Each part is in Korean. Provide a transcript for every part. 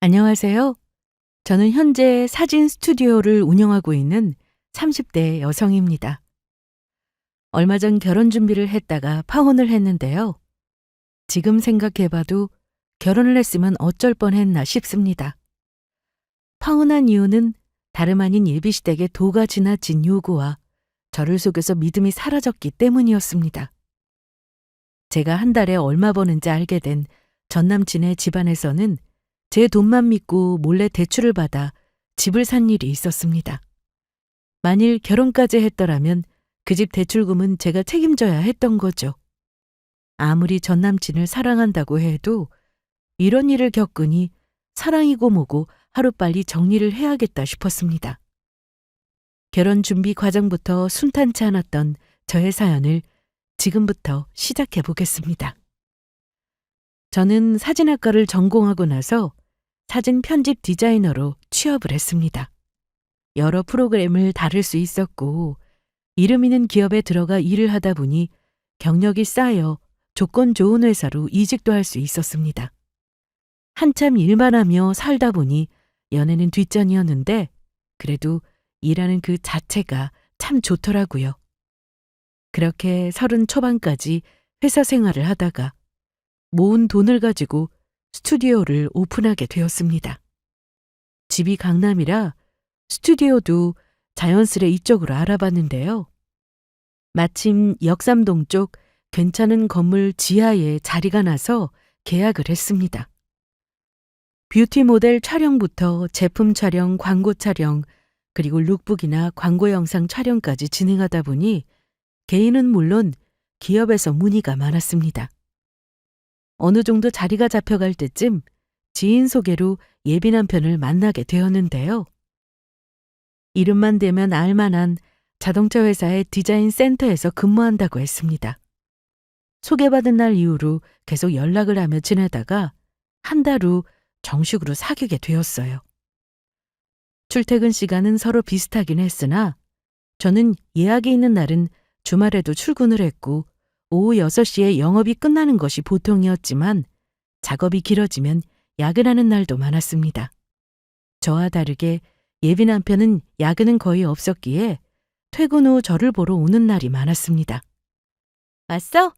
안녕하세요. 저는 현재 사진 스튜디오를 운영하고 있는 30대 여성입니다. 얼마 전 결혼 준비를 했다가 파혼을 했는데요. 지금 생각해봐도 결혼을 했으면 어쩔 뻔했나 싶습니다. 파혼한 이유는 다름 아닌 예비시댁의 도가 지나친 요구와 저를 속여서 믿음이 사라졌기 때문이었습니다. 제가 한 달에 얼마 버는지 알게 된 전남친의 집안에서는 제 돈만 믿고 몰래 대출을 받아 집을 산 일이 있었습니다. 만일 결혼까지 했더라면 그 집 대출금은 제가 책임져야 했던 거죠. 아무리 전남친을 사랑한다고 해도 이런 일을 겪으니 사랑이고 뭐고 하루빨리 정리를 해야겠다 싶었습니다. 결혼 준비 과정부터 순탄치 않았던 저의 사연을 지금부터 시작해 보겠습니다. 저는 사진학과를 전공하고 나서 사진 편집 디자이너로 취업을 했습니다. 여러 프로그램을 다룰 수 있었고 이름 있는 기업에 들어가 일을 하다 보니 경력이 쌓여 조건 좋은 회사로 이직도 할 수 있었습니다. 한참 일만 하며 살다 보니 연애는 뒷전이었는데 그래도 일하는 그 자체가 참 좋더라고요. 그렇게 30 초반까지 회사 생활을 하다가 모은 돈을 가지고 스튜디오를 오픈하게 되었습니다. 집이 강남이라 스튜디오도 자연스레 이쪽으로 알아봤는데요. 마침 역삼동 쪽 괜찮은 건물 지하에 자리가 나서 계약을 했습니다. 뷰티 모델 촬영부터 제품 촬영, 광고 촬영, 그리고 룩북이나 광고 영상 촬영까지 진행하다 보니 개인은 물론 기업에서 문의가 많았습니다. 어느 정도 자리가 잡혀갈 때쯤 지인 소개로 예비 남편을 만나게 되었는데요. 이름만 대면 알만한 자동차 회사의 디자인 센터에서 근무한다고 했습니다. 소개받은 날 이후로 계속 연락을 하며 지내다가 한 달 후 정식으로 사귀게 되었어요. 출퇴근 시간은 서로 비슷하긴 했으나 저는 예약이 있는 날은 주말에도 출근을 했고 오후 6시에 영업이 끝나는 것이 보통이었지만 작업이 길어지면 야근하는 날도 많았습니다. 저와 다르게 예비 남편은 야근은 거의 없었기에 퇴근 후 저를 보러 오는 날이 많았습니다. 왔어?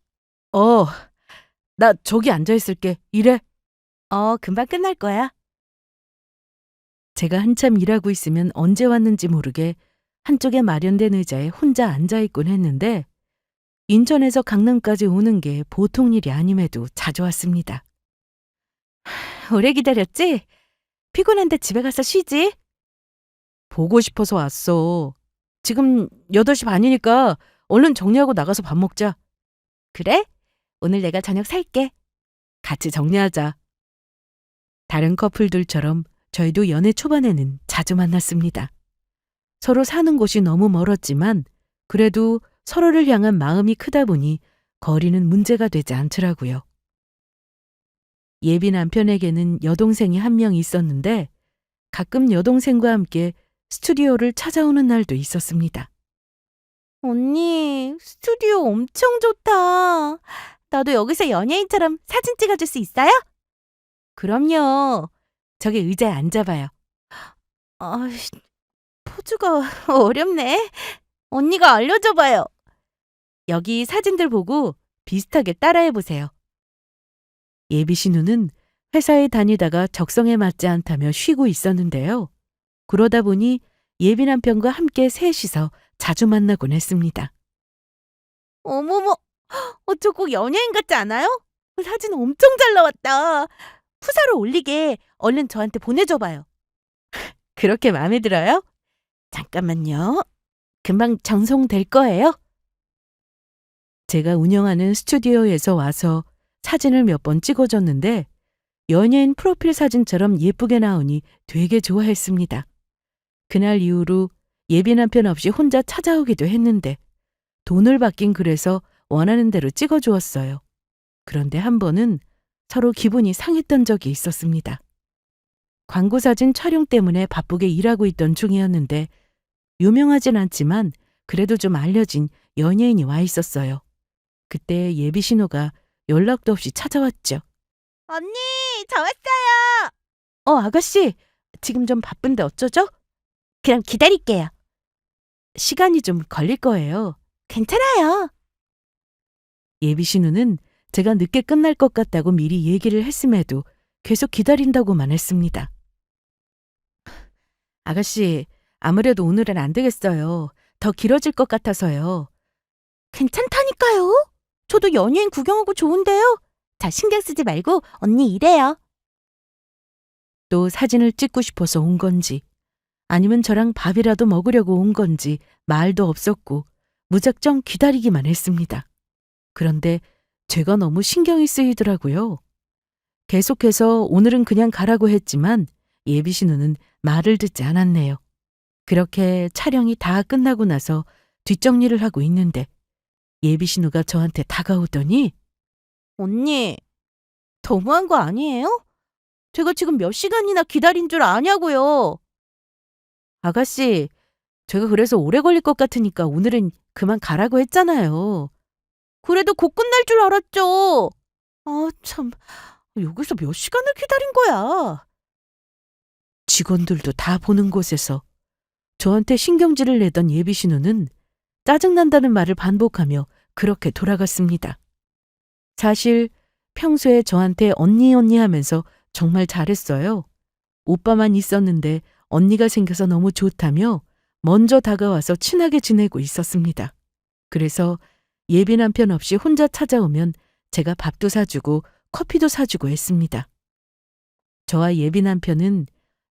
나 저기 앉아있을게. 일해. 금방 끝날 거야. 제가 한참 일하고 있으면 언제 왔는지 모르게 한쪽에 마련된 의자에 혼자 앉아있곤 했는데 인천에서 강남까지 오는 게 보통 일이 아님에도 자주 왔습니다. 오래 기다렸지? 피곤한데 집에 가서 쉬지? 보고 싶어서 왔어. 지금 8시 반이니까 얼른 정리하고 나가서 밥 먹자. 그래? 오늘 내가 저녁 살게. 같이 정리하자. 다른 커플들처럼 저희도 연애 초반에는 자주 만났습니다. 서로 사는 곳이 너무 멀었지만 그래도 서로를 향한 마음이 크다 보니 거리는 문제가 되지 않더라고요. 예비 남편에게는 여동생이 한 명 있었는데 가끔 여동생과 함께 스튜디오를 찾아오는 날도 있었습니다. 언니, 스튜디오 엄청 좋다. 나도 여기서 연예인처럼 사진 찍어줄 수 있어요? 그럼요. 저기 의자에 앉아봐요. 포즈가 어렵네. 언니가 알려줘봐요. 여기 사진들 보고 비슷하게 따라해보세요. 예비 신우는 회사에 다니다가 적성에 맞지 않다며 쉬고 있었는데요. 그러다 보니 예비 남편과 함께 셋이서 자주 만나곤 했습니다. 어머머, 저 꼭 연예인 같지 않아요? 사진 엄청 잘 나왔다. 푸사로 올리게 얼른 저한테 보내줘봐요. 그렇게 마음에 들어요? 잠깐만요. 금방 전송될 거예요. 제가 운영하는 스튜디오에서 와서 사진을 몇 번 찍어줬는데 연예인 프로필 사진처럼 예쁘게 나오니 되게 좋아했습니다. 그날 이후로 예비 남편 없이 혼자 찾아오기도 했는데 돈을 받긴 그래서 원하는 대로 찍어주었어요. 그런데 한 번은 서로 기분이 상했던 적이 있었습니다. 광고 사진 촬영 때문에 바쁘게 일하고 있던 중이었는데 유명하진 않지만 그래도 좀 알려진 연예인이 와 있었어요. 그때 예비 신호가 연락도 없이 찾아왔죠. 언니, 저 왔어요. 아가씨, 지금 좀 바쁜데 어쩌죠? 그럼 기다릴게요. 시간이 좀 걸릴 거예요. 괜찮아요. 예비 신우는 제가 늦게 끝날 것 같다고 미리 얘기를 했음에도 계속 기다린다고만 했습니다. 아가씨, 아무래도 오늘은 안 되겠어요. 더 길어질 것 같아서요. 괜찮다니까요. 저도 연예인 구경하고 좋은데요. 자, 신경 쓰지 말고 언니 일해요. 또 사진을 찍고 싶어서 온 건지 아니면 저랑 밥이라도 먹으려고 온 건지 말도 없었고 무작정 기다리기만 했습니다. 그런데 제가 너무 신경이 쓰이더라고요. 계속해서 오늘은 그냥 가라고 했지만 예비 신우는 말을 듣지 않았네요. 그렇게 촬영이 다 끝나고 나서 뒷정리를 하고 있는데 예비 신우가 저한테 다가오더니 언니, 너무한 거 아니에요? 제가 지금 몇 시간이나 기다린 줄 아냐고요. 아가씨, 제가 그래서 오래 걸릴 것 같으니까 오늘은 그만 가라고 했잖아요. 그래도 곧 끝날 줄 알았죠. 아, 참. 여기서 몇 시간을 기다린 거야. 직원들도 다 보는 곳에서 저한테 신경질을 내던 예비 신우는 짜증난다는 말을 반복하며 그렇게 돌아갔습니다. 사실 평소에 저한테 언니 언니 하면서 정말 잘했어요. 오빠만 있었는데 언니가 생겨서 너무 좋다며 먼저 다가와서 친하게 지내고 있었습니다. 그래서 예비 남편 없이 혼자 찾아오면 제가 밥도 사주고 커피도 사주고 했습니다. 저와 예비 남편은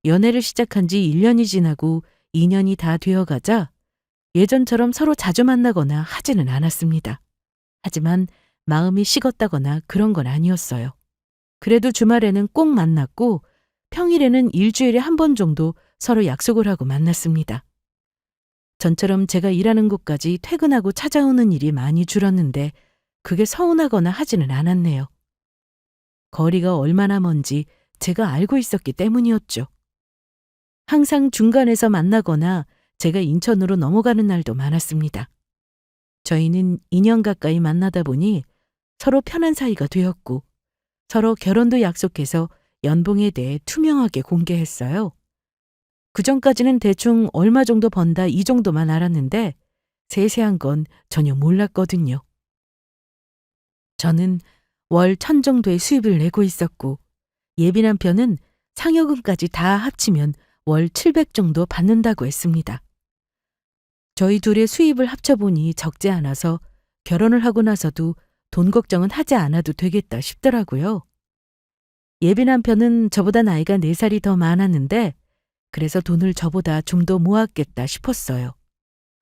연애를 시작한 지 1년이 지나고 2년이 다 되어가자 예전처럼 서로 자주 만나거나 하지는 않았습니다. 하지만 마음이 식었다거나 그런 건 아니었어요. 그래도 주말에는 꼭 만났고 평일에는 일주일에 한 번 정도 서로 약속을 하고 만났습니다. 전처럼 제가 일하는 곳까지 퇴근하고 찾아오는 일이 많이 줄었는데 그게 서운하거나 하지는 않았네요. 거리가 얼마나 먼지 제가 알고 있었기 때문이었죠. 항상 중간에서 만나거나 제가 인천으로 넘어가는 날도 많았습니다. 저희는 2년 가까이 만나다 보니 서로 편한 사이가 되었고 서로 결혼도 약속해서 연봉에 대해 투명하게 공개했어요. 그전까지는 대충 얼마 정도 번다 이 정도만 알았는데 세세한 건 전혀 몰랐거든요. 저는 월 1,000 정도의 수입을 내고 있었고 예비 남편은 상여금까지 다 합치면 월 700 정도 받는다고 했습니다. 저희 둘의 수입을 합쳐보니 적지 않아서 결혼을 하고 나서도 돈 걱정은 하지 않아도 되겠다 싶더라고요. 예비 남편은 저보다 나이가 4살이 더 많았는데 그래서 돈을 저보다 좀 더 모았겠다 싶었어요.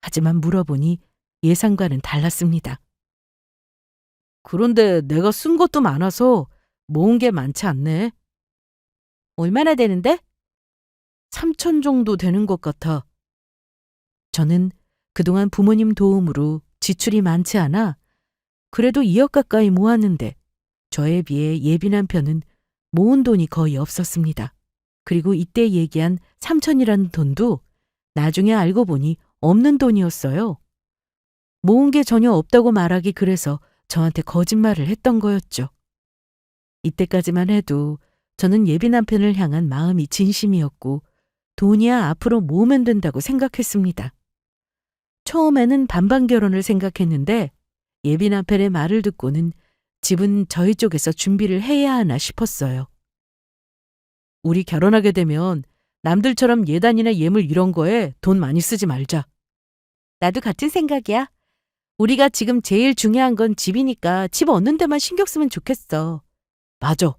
하지만 물어보니 예상과는 달랐습니다. 그런데 내가 쓴 것도 많아서 모은 게 많지 않네. 얼마나 되는데? 3,000 정도 되는 것 같아. 저는 그동안 부모님 도움으로 지출이 많지 않아 그래도 2억 가까이 모았는데 저에 비해 예비 남편은 모은 돈이 거의 없었습니다. 그리고 이때 얘기한 3,000이라는 돈도 나중에 알고 보니 없는 돈이었어요. 모은 게 전혀 없다고 말하기 그래서 저한테 거짓말을 했던 거였죠. 이때까지만 해도 저는 예비 남편을 향한 마음이 진심이었고 돈이야 앞으로 모으면 된다고 생각했습니다. 처음에는 반반 결혼을 생각했는데 예비 남편의 말을 듣고는 집은 저희 쪽에서 준비를 해야 하나 싶었어요. 우리 결혼하게 되면 남들처럼 예단이나 예물 이런 거에 돈 많이 쓰지 말자. 나도 같은 생각이야. 우리가 지금 제일 중요한 건 집이니까 집 얻는 데만 신경 쓰면 좋겠어. 맞아.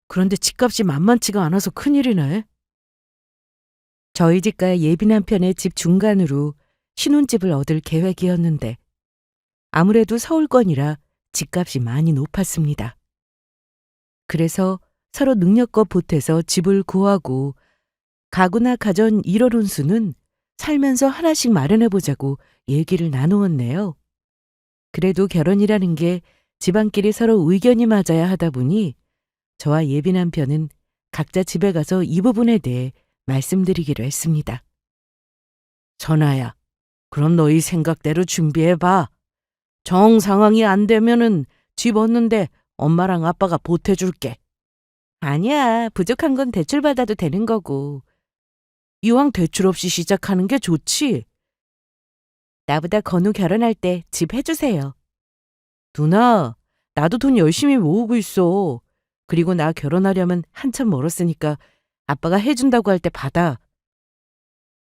그런데 집값이 만만치가 않아서 큰일이네. 저희 집과 예비 남편의 집 중간으로 신혼집을 얻을 계획이었는데 아무래도 서울권이라 집값이 많이 높았습니다. 그래서 서로 능력껏 보태서 집을 구하고 가구나 가전 1월 혼수는 살면서 하나씩 마련해보자고 얘기를 나누었네요. 그래도 결혼이라는 게 집안끼리 서로 의견이 맞아야 하다 보니 저와 예비 남편은 각자 집에 가서 이 부분에 대해 말씀드리기로 했습니다. 전하야, 그럼 너희 생각대로 준비해봐. 정 상황이 안 되면은 집 얻는데 엄마랑 아빠가 보태줄게. 아니야, 부족한 건 대출 받아도 되는 거고. 이왕 대출 없이 시작하는 게 좋지. 나보다 건우 결혼할 때 집 해주세요. 누나, 나도 돈 열심히 모으고 있어. 그리고 나 결혼하려면 한참 멀었으니까 아빠가 해준다고 할 때 받아.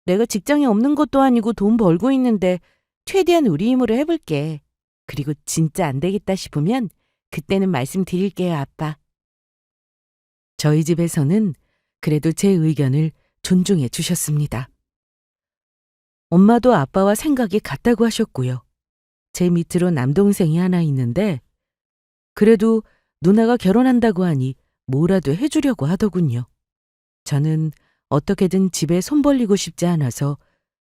내가 직장이 없는 것도 아니고 돈 벌고 있는데 최대한 우리 힘으로 해볼게. 그리고 진짜 안 되겠다 싶으면 그때는 말씀드릴게요, 아빠. 저희 집에서는 그래도 제 의견을 존중해 주셨습니다. 엄마도 아빠와 생각이 같다고 하셨고요. 제 밑으로 남동생이 하나 있는데 그래도 누나가 결혼한다고 하니 뭐라도 해주려고 하더군요. 저는 어떻게든 집에 손 벌리고 싶지 않아서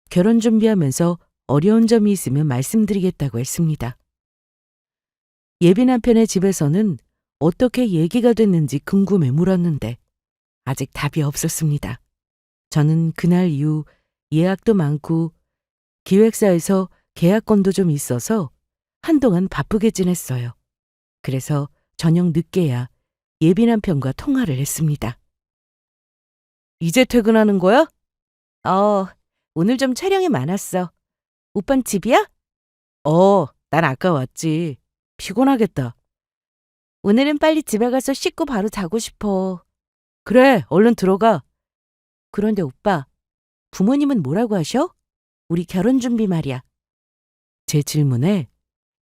결혼 준비하면서 어려운 점이 있으면 말씀드리겠다고 했습니다. 예비 남편의 집에서는 어떻게 얘기가 됐는지 궁금해 물었는데 아직 답이 없었습니다. 저는 그날 이후 예약도 많고 기획사에서 계약건도 좀 있어서 한동안 바쁘게 지냈어요. 그래서 저녁 늦게야 예비 남편과 통화를 했습니다. 이제 퇴근하는 거야? 오늘 좀 촬영이 많았어. 오빤 집이야? 난 아까 왔지. 피곤하겠다. 오늘은 빨리 집에 가서 씻고 바로 자고 싶어. 그래, 얼른 들어가. 그런데 오빠, 부모님은 뭐라고 하셔? 우리 결혼 준비 말이야. 제 질문에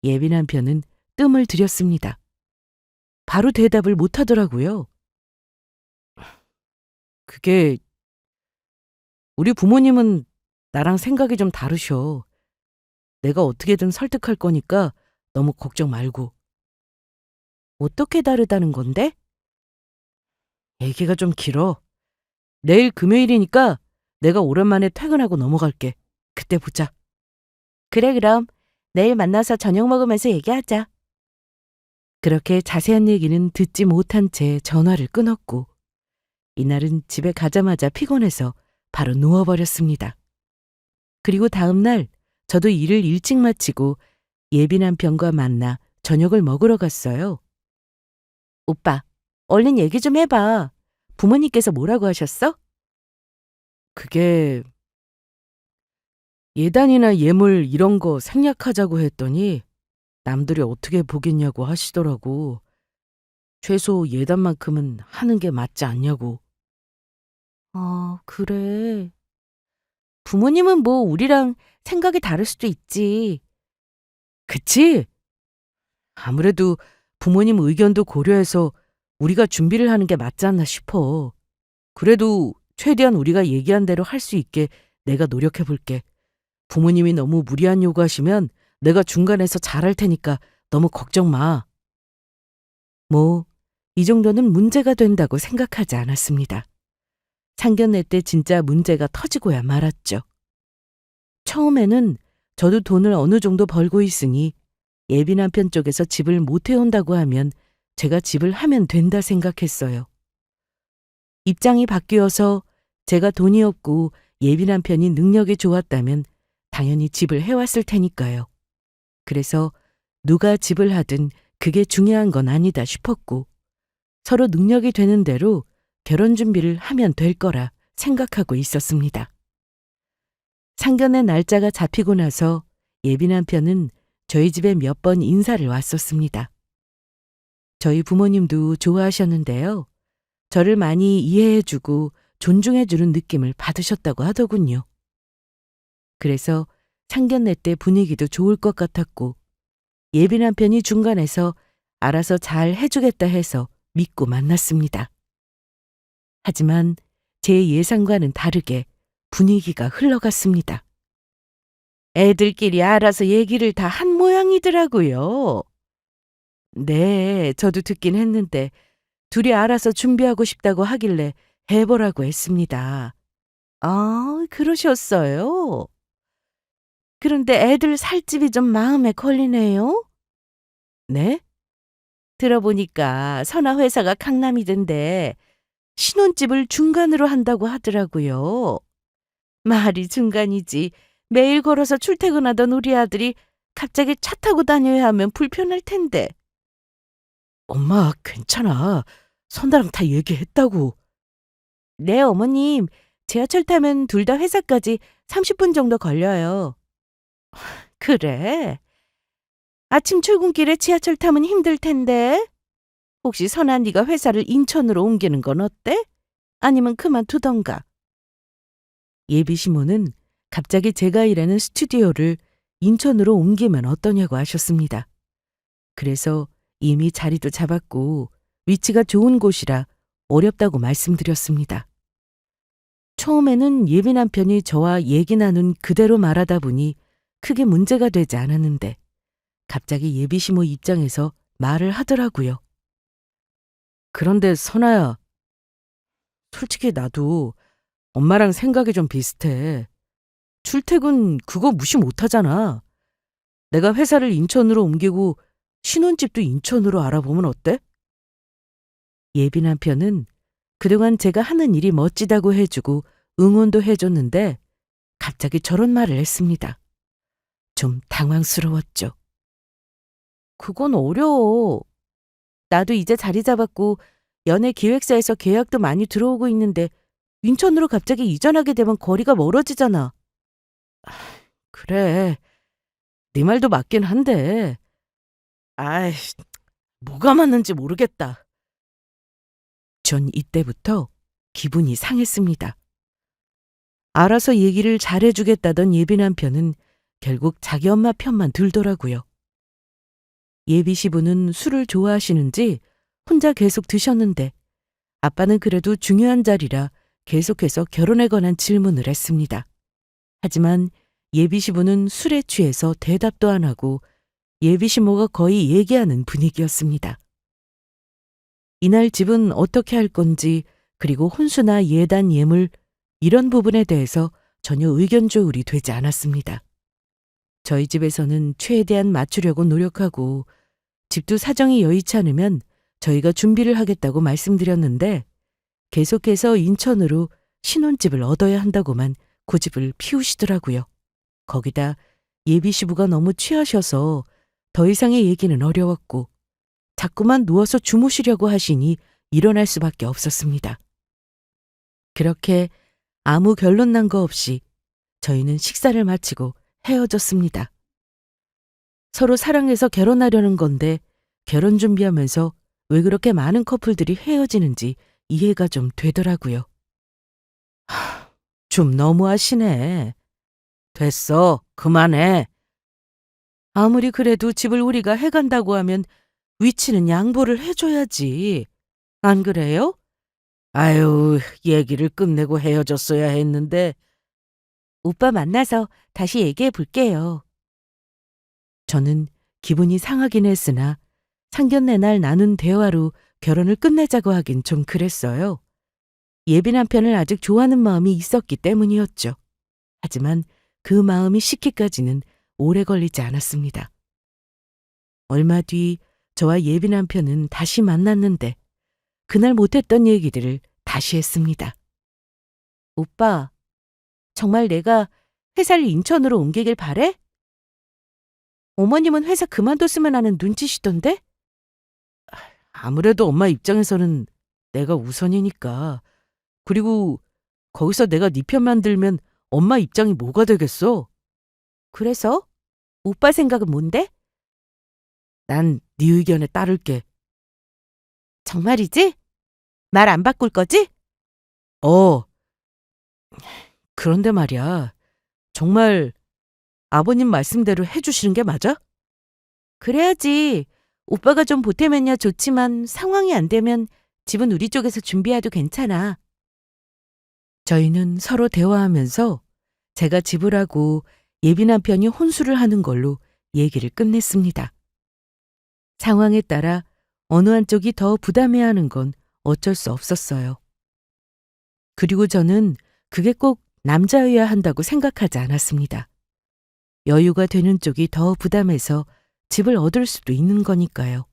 예비 남편은 뜸을 들였습니다. 바로 대답을 못 하더라고요. 그게 우리 부모님은 나랑 생각이 좀 다르셔. 내가 어떻게든 설득할 거니까 너무 걱정 말고. 어떻게 다르다는 건데? 얘기가 좀 길어. 내일 금요일이니까 내가 오랜만에 퇴근하고 넘어갈게. 그때 보자. 그래, 그럼 내일 만나서 저녁 먹으면서 얘기하자. 그렇게 자세한 얘기는 듣지 못한 채 전화를 끊었고 이날은 집에 가자마자 피곤해서 바로 누워버렸습니다. 그리고 다음 날 저도 일을 일찍 마치고 예비 남편과 만나 저녁을 먹으러 갔어요. 오빠, 얼른 얘기 좀 해봐. 부모님께서 뭐라고 하셨어? 그게 예단이나 예물 이런 거 생략하자고 했더니 남들이 어떻게 보겠냐고 하시더라고. 최소 예단만큼은 하는 게 맞지 않냐고. 그래. 부모님은 뭐 우리랑 생각이 다를 수도 있지. 그치? 아무래도 부모님 의견도 고려해서 우리가 준비를 하는 게 맞지 않나 싶어. 그래도 최대한 우리가 얘기한 대로 할 수 있게 내가 노력해 볼게. 부모님이 너무 무리한 요구하시면 내가 중간에서 잘할 테니까 너무 걱정 마. 뭐, 이 정도는 문제가 된다고 생각하지 않았습니다. 상견례 때 진짜 문제가 터지고야 말았죠. 처음에는 저도 돈을 어느 정도 벌고 있으니 예비 남편 쪽에서 집을 못 해온다고 하면 제가 집을 하면 된다 생각했어요. 입장이 바뀌어서 제가 돈이 없고 예비 남편이 능력이 좋았다면 당연히 집을 해왔을 테니까요. 그래서 누가 집을 하든 그게 중요한 건 아니다 싶었고 서로 능력이 되는 대로 결혼 준비를 하면 될 거라 생각하고 있었습니다. 상견례 날짜가 잡히고 나서 예비 남편은 저희 집에 몇 번 인사를 왔었습니다. 저희 부모님도 좋아하셨는데요. 저를 많이 이해해주고 존중해주는 느낌을 받으셨다고 하더군요. 그래서 상견례 때 분위기도 좋을 것 같았고 예비 남편이 중간에서 알아서 잘 해주겠다 해서 믿고 만났습니다. 하지만 제 예상과는 다르게 분위기가 흘러갔습니다. 애들끼리 알아서 얘기를 다 한 모양이더라고요. 네, 저도 듣긴 했는데 둘이 알아서 준비하고 싶다고 하길래 해보라고 했습니다. 아, 그러셨어요? 그런데 애들 살집이 좀 마음에 걸리네요? 네? 들어보니까 선화 회사가 강남이던데 신혼집을 중간으로 한다고 하더라고요. 말이 중간이지. 매일 걸어서 출퇴근하던 우리 아들이 갑자기 차 타고 다녀야 하면 불편할 텐데. 엄마, 괜찮아. 선아랑 다 얘기했다고. 네, 어머님. 지하철 타면 둘 다 회사까지 30분 정도 걸려요. 그래? 아침 출근길에 지하철 타면 힘들 텐데. 혹시 선아 네가 회사를 인천으로 옮기는 건 어때? 아니면 그만두던가. 예비 시모는 갑자기 제가 일하는 스튜디오를 인천으로 옮기면 어떠냐고 하셨습니다. 그래서 이미 자리도 잡았고 위치가 좋은 곳이라 어렵다고 말씀드렸습니다. 처음에는 예비 남편이 저와 얘기 나눈 그대로 말하다 보니 크게 문제가 되지 않았는데 갑자기 예비 시모 입장에서 말을 하더라고요. 그런데 선아야, 솔직히 나도 엄마랑 생각이 좀 비슷해. 출퇴근 그거 무시 못하잖아. 내가 회사를 인천으로 옮기고 신혼집도 인천으로 알아보면 어때? 예비 남편은 그동안 제가 하는 일이 멋지다고 해주고 응원도 해줬는데 갑자기 저런 말을 했습니다. 좀 당황스러웠죠. 그건 어려워. 나도 이제 자리 잡았고 연예 기획사에서 계약도 많이 들어오고 있는데 인천으로 갑자기 이전하게 되면 거리가 멀어지잖아. 그래, 네 말도 맞긴 한데 아이, 뭐가 맞는지 모르겠다. 전 이때부터 기분이 상했습니다. 알아서 얘기를 잘해주겠다던 예비 남편은 결국 자기 엄마 편만 들더라고요. 예비 시부는 술을 좋아하시는지 혼자 계속 드셨는데 아빠는 그래도 중요한 자리라 계속해서 결혼에 관한 질문을 했습니다. 하지만 예비 시부는 술에 취해서 대답도 안 하고 예비 시모가 거의 얘기하는 분위기였습니다. 이날 집은 어떻게 할 건지 그리고 혼수나 예단 예물 이런 부분에 대해서 전혀 의견 조율이 되지 않았습니다. 저희 집에서는 최대한 맞추려고 노력하고 집도 사정이 여의치 않으면 저희가 준비를 하겠다고 말씀드렸는데 계속해서 인천으로 신혼집을 얻어야 한다고만 고집을 피우시더라고요. 거기다 예비 시부가 너무 취하셔서 더 이상의 얘기는 어려웠고 자꾸만 누워서 주무시려고 하시니 일어날 수밖에 없었습니다. 그렇게 아무 결론 난 거 없이 저희는 식사를 마치고 헤어졌습니다. 서로 사랑해서 결혼하려는 건데 결혼 준비하면서 왜 그렇게 많은 커플들이 헤어지는지 이해가 좀 되더라고요. 좀 너무하시네. 됐어, 그만해. 아무리 그래도 집을 우리가 해간다고 하면 위치는 양보를 해줘야지. 안 그래요? 아유, 얘기를 끝내고 헤어졌어야 했는데. 오빠 만나서 다시 얘기해 볼게요. 저는 기분이 상하긴 했으나 상견례 날 나눈 대화로 결혼을 끝내자고 하긴 좀 그랬어요. 예비 남편을 아직 좋아하는 마음이 있었기 때문이었죠. 하지만 그 마음이 식기까지는 오래 걸리지 않았습니다. 얼마 뒤 저와 예비 남편은 다시 만났는데 그날 못했던 얘기들을 다시 했습니다. 오빠, 정말 내가 회사를 인천으로 옮기길 바래? 어머님은 회사 그만뒀으면 하는 눈치시던데? 아무래도 엄마 입장에서는 내가 우선이니까. 그리고 거기서 내가 네 편만 들면 엄마 입장이 뭐가 되겠어? 그래서? 오빠 생각은 뭔데? 난 네 의견에 따를게. 정말이지? 말 안 바꿀 거지? 어. 그런데 말이야. 정말 아버님 말씀대로 해주시는 게 맞아? 그래야지. 오빠가 좀 보태면야 좋지만 상황이 안 되면 집은 우리 쪽에서 준비해도 괜찮아. 저희는 서로 대화하면서 제가 집을 하고 예비 남편이 혼수를 하는 걸로 얘기를 끝냈습니다. 상황에 따라 어느 한쪽이 더 부담해야 하는 건 어쩔 수 없었어요. 그리고 저는 그게 꼭 남자여야 한다고 생각하지 않았습니다. 여유가 되는 쪽이 더 부담해서 집을 얻을 수도 있는 거니까요.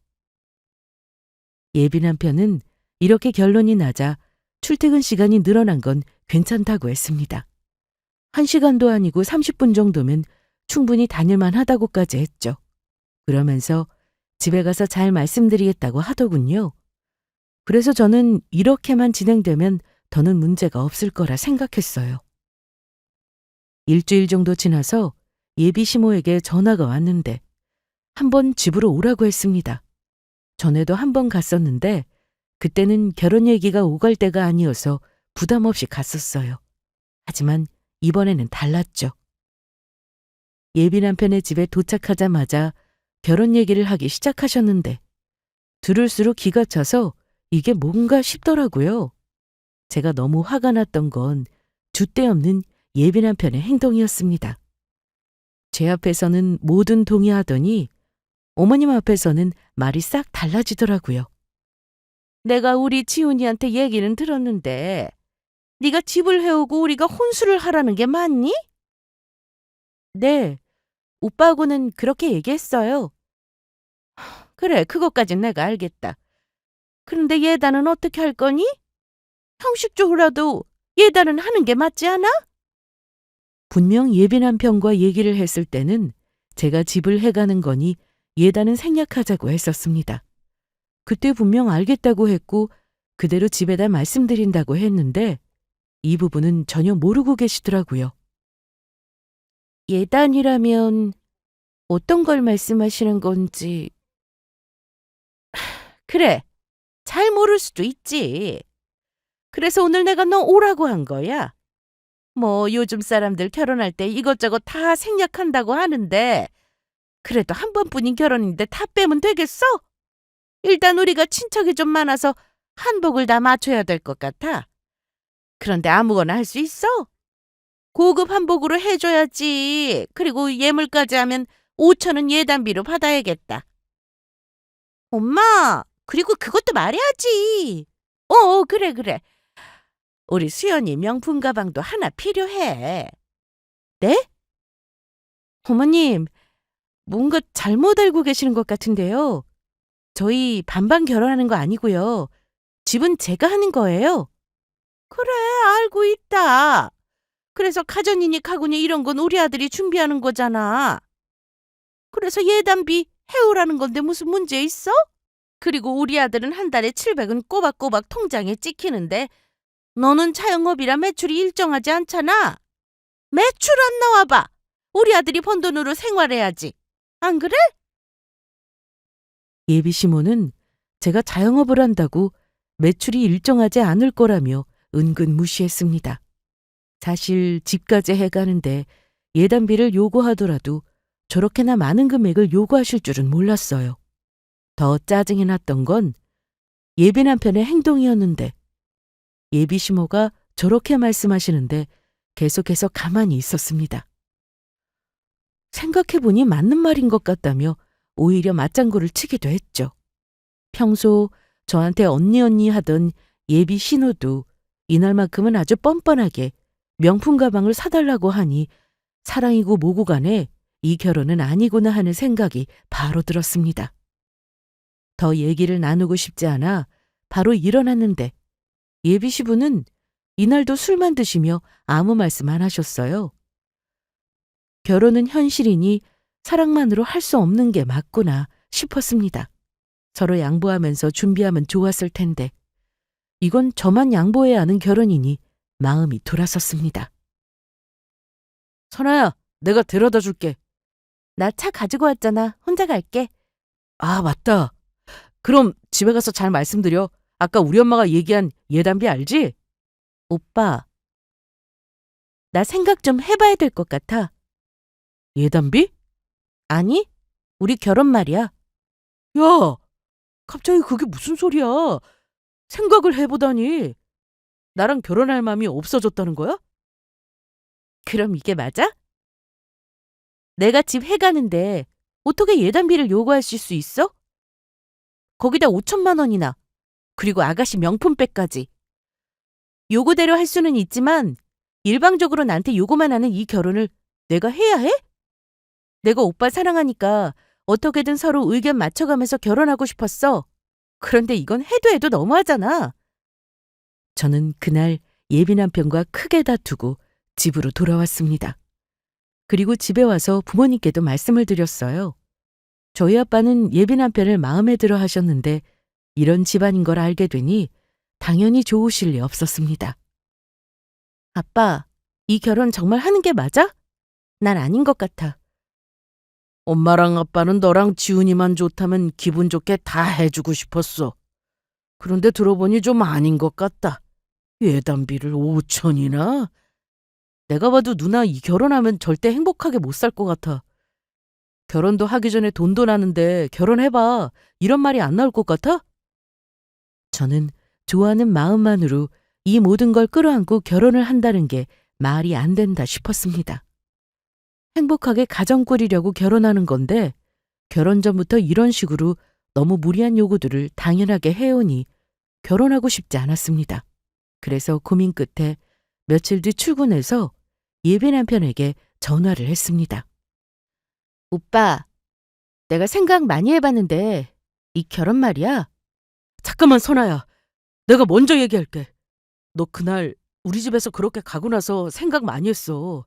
예비 남편은 이렇게 결론이 나자 출퇴근 시간이 늘어난 건 괜찮다고 했습니다. 1시간도 아니고 30분 정도면 충분히 다닐만 하다고까지 했죠. 그러면서 집에 가서 잘 말씀드리겠다고 하더군요. 그래서 저는 이렇게만 진행되면 더는 문제가 없을 거라 생각했어요. 일주일 정도 지나서 예비 시모에게 전화가 왔는데 한번 집으로 오라고 했습니다. 전에도 한 번 갔었는데 그때는 결혼 얘기가 오갈 때가 아니어서 부담 없이 갔었어요. 하지만 이번에는 달랐죠. 예비 남편의 집에 도착하자마자 결혼 얘기를 하기 시작하셨는데 들을수록 기가 차서 이게 뭔가 싶더라고요. 제가 너무 화가 났던 건 줏대없는 예비 남편의 행동이었습니다. 제 앞에서는 뭐든 동의하더니 어머님 앞에서는 말이 싹 달라지더라고요. 내가 우리 지훈이한테 얘기는 들었는데 네가 집을 해오고 우리가 혼수를 하라는 게 맞니? 네, 오빠하고는 그렇게 얘기했어요. 그래, 그것까진 내가 알겠다. 그런데 예단은 어떻게 할 거니? 형식적으로라도 예단은 하는 게 맞지 않아? 분명 예비 남편과 얘기를 했을 때는 제가 집을 해가는 거니 예단은 생략하자고 했었습니다. 그때 분명 알겠다고 했고 그대로 집에다 말씀드린다고 했는데 이 부분은 전혀 모르고 계시더라고요. 예단이라면 어떤 걸 말씀하시는 건지. 그래, 잘 모를 수도 있지. 그래서 오늘 내가 너 오라고 한 거야. 뭐 요즘 사람들 결혼할 때 이것저것 다 생략한다고 하는데 그래도 한 번뿐인 결혼인데 다 빼면 되겠어? 일단 우리가 친척이 좀 많아서 한복을 다 맞춰야 될 것 같아. 그런데 아무거나 할 수 있어? 고급 한복으로 해줘야지. 그리고 예물까지 하면 5천은 예단비로 받아야겠다. 엄마, 그리고 그것도 말해야지. 그래. 우리 수연이 명품 가방도 하나 필요해. 네? 어머님, 뭔가 잘못 알고 계시는 것 같은데요. 저희 반반 결혼하는 거 아니고요. 집은 제가 하는 거예요. 그래, 알고 있다. 그래서 가전이니 가구니 이런 건 우리 아들이 준비하는 거잖아. 그래서 예단비 해오라는 건데 무슨 문제 있어? 그리고 우리 아들은 한 달에 700은 꼬박꼬박 통장에 찍히는데 너는 자영업이라 매출이 일정하지 않잖아. 매출 안 나와봐. 우리 아들이 번 돈으로 생활해야지. 안 그래? 예비 시모는 제가 자영업을 한다고 매출이 일정하지 않을 거라며 은근 무시했습니다. 사실 집까지 해가는데 예단비를 요구하더라도 저렇게나 많은 금액을 요구하실 줄은 몰랐어요. 더 짜증이 났던 건 예비 남편의 행동이었는데 예비 시모가 저렇게 말씀하시는데 계속해서 가만히 있었습니다. 생각해보니 맞는 말인 것 같다며 오히려 맞장구를 치기도 했죠. 평소 저한테 언니 하던 예비 신호도 이날만큼은 아주 뻔뻔하게 명품 가방을 사달라고 하니 사랑이고 뭐고 간에 이 결혼은 아니구나 하는 생각이 바로 들었습니다. 더 얘기를 나누고 싶지 않아 바로 일어났는데 예비 시부는 이날도 술만 드시며 아무 말씀 안 하셨어요. 결혼은 현실이니 사랑만으로 할 수 없는 게 맞구나 싶었습니다. 서로 양보하면서 준비하면 좋았을 텐데 이건 저만 양보해야 하는 결혼이니 마음이 돌아섰습니다. 선아야, 내가 데려다 줄게. 나 차 가지고 왔잖아. 혼자 갈게. 아, 맞다. 그럼 집에 가서 잘 말씀드려. 아까 우리 엄마가 얘기한 예단비 알지? 오빠, 나 생각 좀 해봐야 될 것 같아. 예단비? 아니, 우리 결혼 말이야. 야, 갑자기 그게 무슨 소리야? 생각을 해보다니. 나랑 결혼할 마음이 없어졌다는 거야? 그럼 이게 맞아? 내가 집 해가는데 어떻게 예단비를 요구하실 수 있어? 거기다 5천만 원이나. 그리고 아가씨 명품백까지. 요구대로 할 수는 있지만 일방적으로 나한테 요구만 하는 이 결혼을 내가 해야 해? 내가 오빠 사랑하니까 어떻게든 서로 의견 맞춰가면서 결혼하고 싶었어. 그런데 이건 해도 너무하잖아. 저는 그날 예비 남편과 크게 다투고 집으로 돌아왔습니다. 그리고 집에 와서 부모님께도 말씀을 드렸어요. 저희 아빠는 예비 남편을 마음에 들어 하셨는데 이런 집안인 걸 알게 되니 당연히 좋으실 리 없었습니다. 아빠, 이 결혼 정말 하는 게 맞아? 난 아닌 것 같아. 엄마랑 아빠는 너랑 지훈이만 좋다면 기분 좋게 다 해주고 싶었어. 그런데 들어보니 좀 아닌 것 같다. 예단비를 5천이나? 내가 봐도 누나 이 결혼하면 절대 행복하게 못 살 것 같아. 결혼도 하기 전에 돈도 나는데 결혼해봐. 이런 말이 안 나올 것 같아? 저는 좋아하는 마음만으로 이 모든 걸 끌어안고 결혼을 한다는 게 말이 안 된다 싶었습니다. 행복하게 가정 꾸리려고 결혼하는 건데 결혼 전부터 이런 식으로 너무 무리한 요구들을 당연하게 해오니 결혼하고 싶지 않았습니다. 그래서 고민 끝에 며칠 뒤 출근해서 예비 남편에게 전화를 했습니다. 오빠, 내가 생각 많이 해봤는데 이 결혼 말이야. 잠깐만 선아야. 내가 먼저 얘기할게. 너 그날 우리 집에서 그렇게 가고 나서 생각 많이 했어.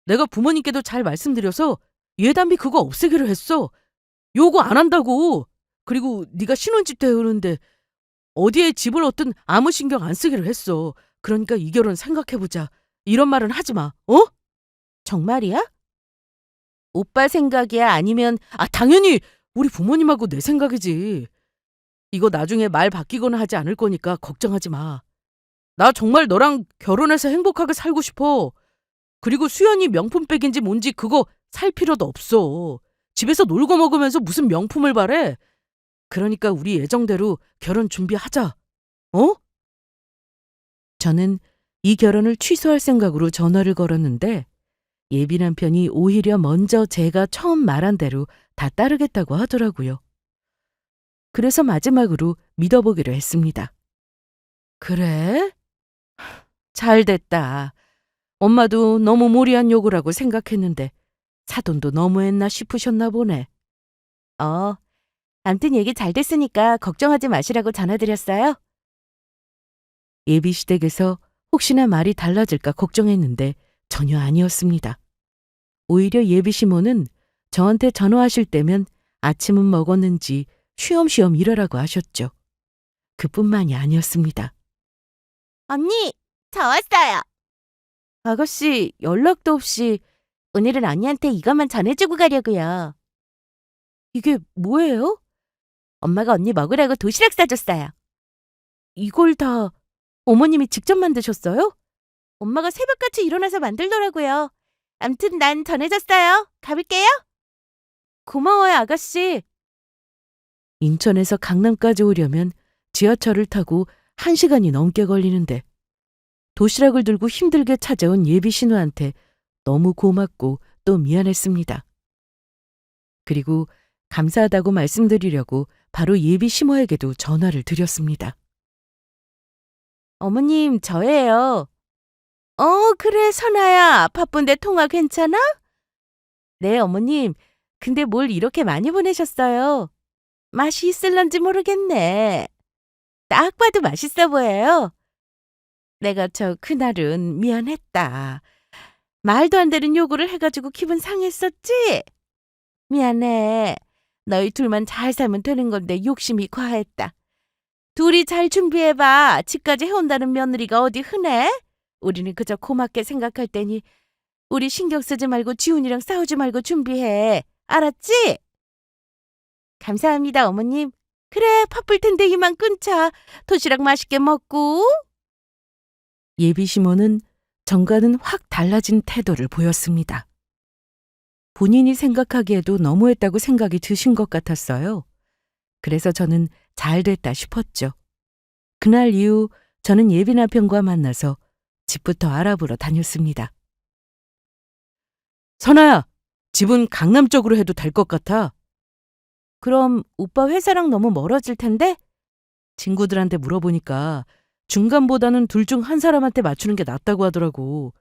내가 부모님께도 잘 말씀드려서 예단비 그거 없애기로 했어. 요구 안 한다고. 그리고 네가 신혼집 때 오는데 어디에 집을 얻든 아무 신경 안 쓰기로 했어. 그러니까 이 결혼 생각해보자. 이런 말은 하지 마. 어? 정말이야? 오빠 생각이야? 아니면 당연히 우리 부모님하고 내 생각이지. 이거 나중에 말 바뀌거나 하지 않을 거니까 걱정하지 마. 나 정말 너랑 결혼해서 행복하게 살고 싶어. 그리고 수연이 명품백인지 뭔지 그거 살 필요도 없어. 집에서 놀고 먹으면서 무슨 명품을 바래? 그러니까 우리 예정대로 결혼 준비하자. 어? 저는 이 결혼을 취소할 생각으로 전화를 걸었는데 예비 남편이 오히려 먼저 제가 처음 말한 대로 다 따르겠다고 하더라고요. 그래서 마지막으로 믿어보기로 했습니다. 그래? 잘 됐다. 엄마도 너무 무리한 요구라고 생각했는데 사돈도 너무했나 싶으셨나 보네. 암튼 얘기 잘 됐으니까 걱정하지 마시라고 전화드렸어요. 예비 시댁에서 혹시나 말이 달라질까 걱정했는데 전혀 아니었습니다. 오히려 예비 시모는 저한테 전화하실 때면 아침은 먹었는지 쉬엄쉬엄 일하라고 하셨죠. 그뿐만이 아니었습니다. 언니, 저 왔어요. 아가씨, 연락도 없이 오늘은 언니한테 이것만 전해주고 가려고요. 이게 뭐예요? 엄마가 언니 먹으라고 도시락 싸줬어요. 이걸 다 어머님이 직접 만드셨어요? 엄마가 새벽같이 일어나서 만들더라고요. 암튼 난 전해졌어요. 가볼게요. 고마워요, 아가씨. 인천에서 강남까지 오려면 지하철을 타고 1시간이 넘게 걸리는데 도시락을 들고 힘들게 찾아온 예비 신우한테 너무 고맙고 또 미안했습니다. 그리고 감사하다고 말씀드리려고 바로 예비 시모에게도 전화를 드렸습니다. 어머님, 저예요. 그래, 선아야. 바쁜데 통화 괜찮아? 네, 어머님. 근데 뭘 이렇게 많이 보내셨어요? 맛이 있을런지 모르겠네. 딱 봐도 맛있어 보여요. 내가 그날은 미안했다. 말도 안 되는 요구를 해가지고 기분 상했었지? 미안해. 너희 둘만 잘 살면 되는 건데 욕심이 과했다. 둘이 잘 준비해봐. 집까지 해온다는 며느리가 어디 흔해? 우리는 그저 고맙게 생각할 테니 우리 신경 쓰지 말고 지훈이랑 싸우지 말고 준비해. 알았지? 감사합니다, 어머님. 그래, 바쁠 텐데 이만 끊자. 도시락 맛있게 먹고. 예비 시모는 전과는 확 달라진 태도를 보였습니다. 본인이 생각하기에도 너무했다고 생각이 드신 것 같았어요. 그래서 저는 잘 됐다 싶었죠. 그날 이후 저는 예비 남편과 만나서 집부터 알아보러 다녔습니다. 선아야, 집은 강남 쪽으로 해도 될 것 같아. 그럼 오빠 회사랑 너무 멀어질 텐데? 친구들한테 물어보니까 중간보다는 둘 중 한 사람한테 맞추는 게 낫다고 하더라고.